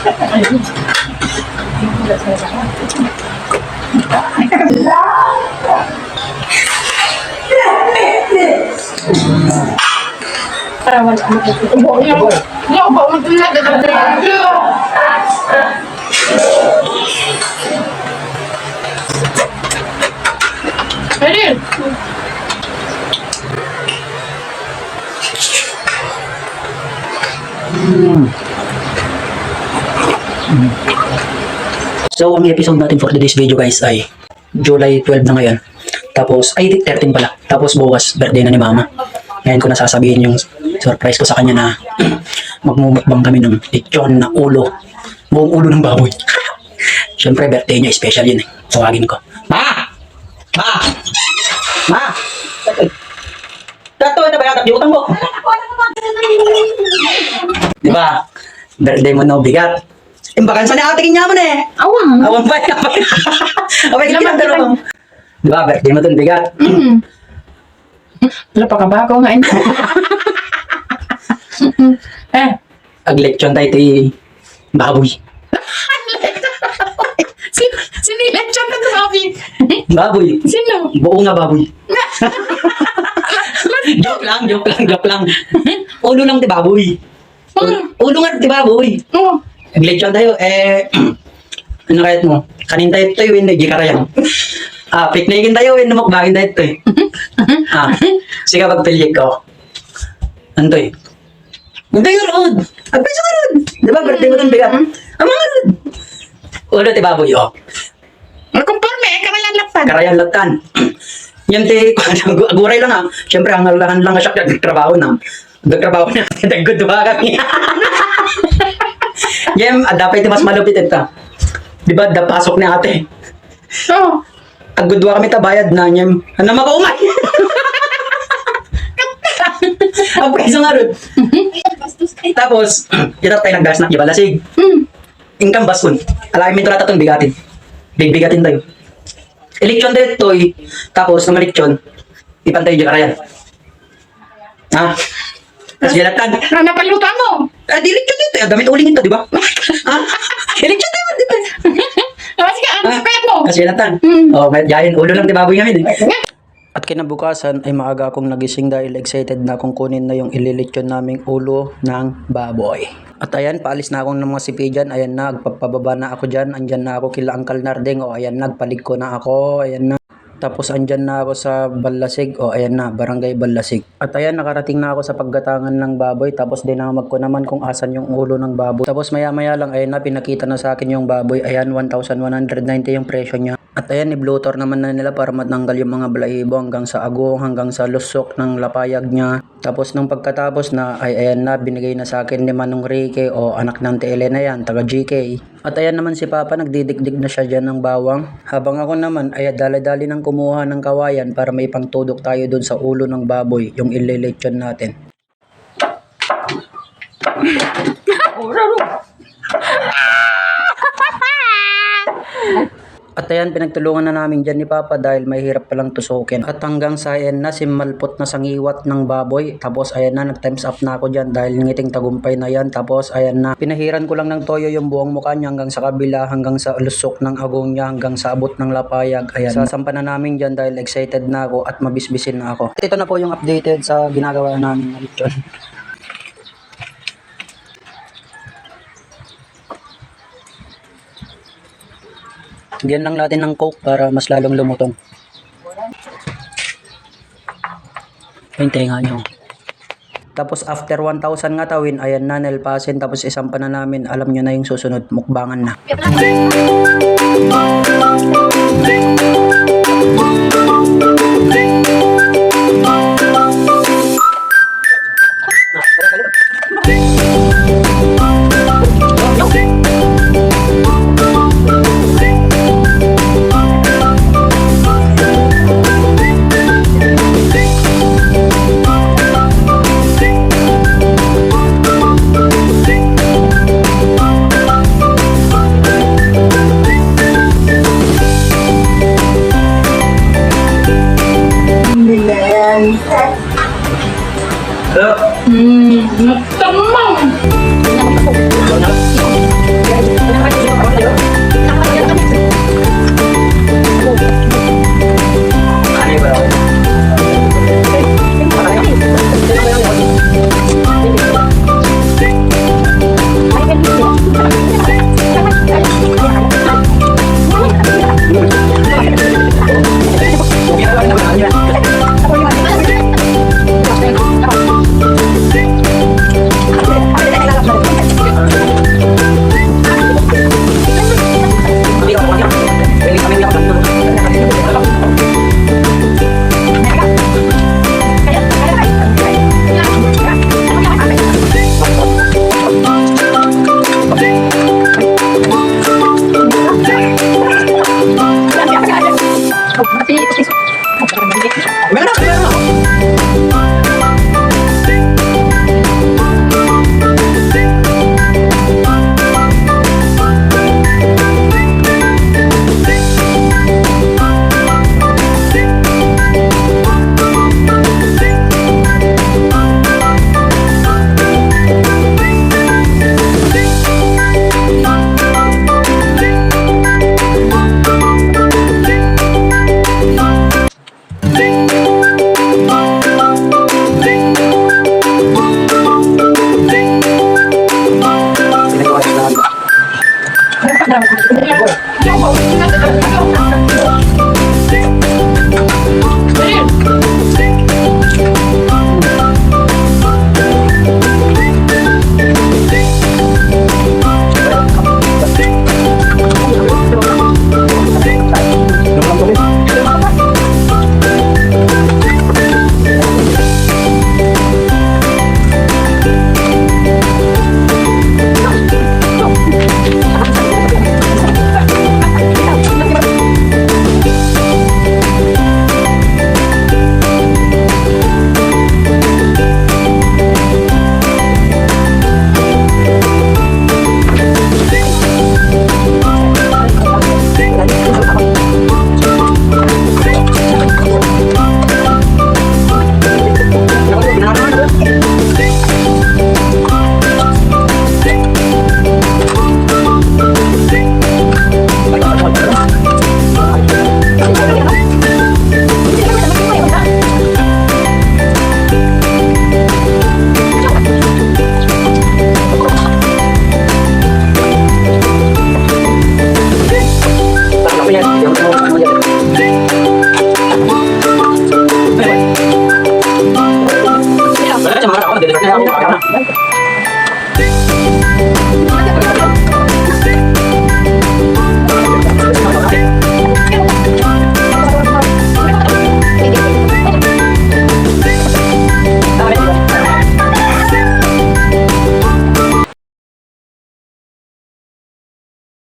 Para wala ano po. Ubo niya. Niya ubo mo din na dito. Pwede. So, ang episode natin for today's video guys ay July 12 na ngayon. Tapos, ay 13 pala. Tapos bukas, birthday na ni Mama. Ngayon ko nasasabihin yung surprise ko sa kanya na magmumukbang kami ng lechon na ulo. Buong ulo ng baboy. Siyempre, birthday niya, special yun eh. Tawagin ko. Ma! Ma! Ma! Dato, ito ba yung utang mo? Di ba? Birthday mo na bigat. Imbakan sa nakatingin niya mo na eh. Awang. Awang ba? Awang kinagdalo mo. Di ba? Birthday mo ito bigat. Wala pa ka ba ako nga ito? Ag-lechon tayo ito'y baboy. Sino yung lechon na ito, Bobby? Baboy. Sino? Buo nga baboy. Joke lang. Ulo lang di baboy. Ulo nga di baboy. Oo. Ag-lechon tayo, ano kahit mo? Kanin tayo ito yung hindi karayan. Piknikin tayo, mukbangin tayo ito eh. Sige, pagpilik ko. Ano to eh? Hindi yung rood. Agpiso ka rood. Di ba, birthday mo itong bigat? Ang mga rood. Ulo ti baboy, oh. Magkumporme, karayan lapan. Karayan latan. Yan ti, aguray lang ha. Siyempre, ang alahan lang siya, nagtrabaho na. Nagtrabaho na, naggodwa kami. Yan, dapat ito mas malupit ito. Di ba, pasok ni ate. Oo. Agudwa kami tabayad na niya. Ano makaumay? Ang pweso nga rin. Tapos, hirap tayo ng gas na ibalasig. Ingkang baskon. Alamin ito natatong bigatin. Bigbigatin tayo. Eleksyon tayo toy. Tapos, ng eleksyon, ipantay yung karayan. Ha? Tapos ginatan. Napalutan mo. Di eleksyon dito. Gamit uling ito, di ba? Ha? Eleksyon tayo dito. Kasi ka, ano kaya mo? Kasi ginatan. Yayin, ulo lang di baboy ngayon eh. At kinabukasan ay maaga akong nagising dahil excited na akong kunin na yung ililitsyon naming ulo ng baboy. At ayan, paalis na akong ng mga sipi dyan. Ayan na, agpapababa na ako dyan. Andyan na ako kila Uncle Nardeng. O ayan, nagpalig ko na ako. Ayan na. Tapos andyan na ako sa Balasig. O ayan na, Barangay Balasig. At ayan, nakarating na ako sa paggatangan ng baboy. Tapos dinamag ko naman kung asan yung ulo ng baboy. Tapos maya maya lang, ayan na, pinakita na sa akin yung baboy. Ayan, 1,190 yung presyo niya. At ayan, ni-bloater naman na nila para matanggal yung mga balahibo hanggang sa agong, hanggang sa lusok ng lapayag niya. Tapos nung pagkatapos na, ay ayan na, binigay na sa akin ni Manong Ricky o anak ng TL na yan, taga GK. At ayan naman si Papa, nagdidikdik na siya dyan ng bawang. Habang ako naman ay dali-dali nang kumuha ng kawayan para may pangtudok tayo dun sa ulo ng baboy, yung ililechon natin. At ayan, pinagtulungan na namin dyan ni Papa dahil may hirap palang tusukin. At hanggang sa ayan na, simalpot na sangiwat ng baboy. Tapos ayan na, nag-times up na ako dyan dahil ngiting tagumpay na yan. Tapos ayan na, pinahiran ko lang ng toyo yung buong mukha niya hanggang sa kabila, hanggang sa lusok ng agong niya, hanggang sa abot ng lapayag. Ayan, sasampa na namin dyan dahil excited na ako at mabisbisin na ako. At ito na po yung updated sa ginagawa namin na lechon. Diyan lang natin ng coke para mas lalong lumutong. Hintay nga nyo. Tapos after 1,000 nga tawin, ayan na, nilpasin. Tapos isang pa na namin, alam nyo na yung susunod, mukbangan na. lang.